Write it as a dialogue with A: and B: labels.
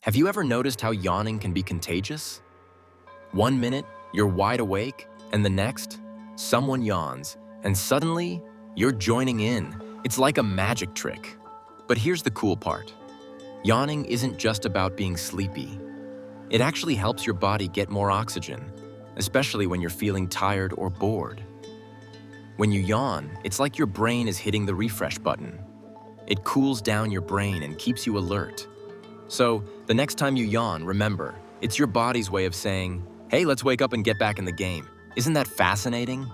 A: Have you ever noticed how yawning can be contagious? One minute, you're wide awake, and the next, someone yawns, and suddenly, you're joining in. It's like a magic trick. But here's the cool part. Yawning isn't just about being sleepy. It actually helps your body get more oxygen, especially when you're feeling tired or bored. When you yawn, it's like your brain is hitting the refresh button. It cools down your brain and keeps you alert. So, the next time you yawn, remember, it's your body's way of saying, hey, let's wake up and get back in the game. Isn't that fascinating?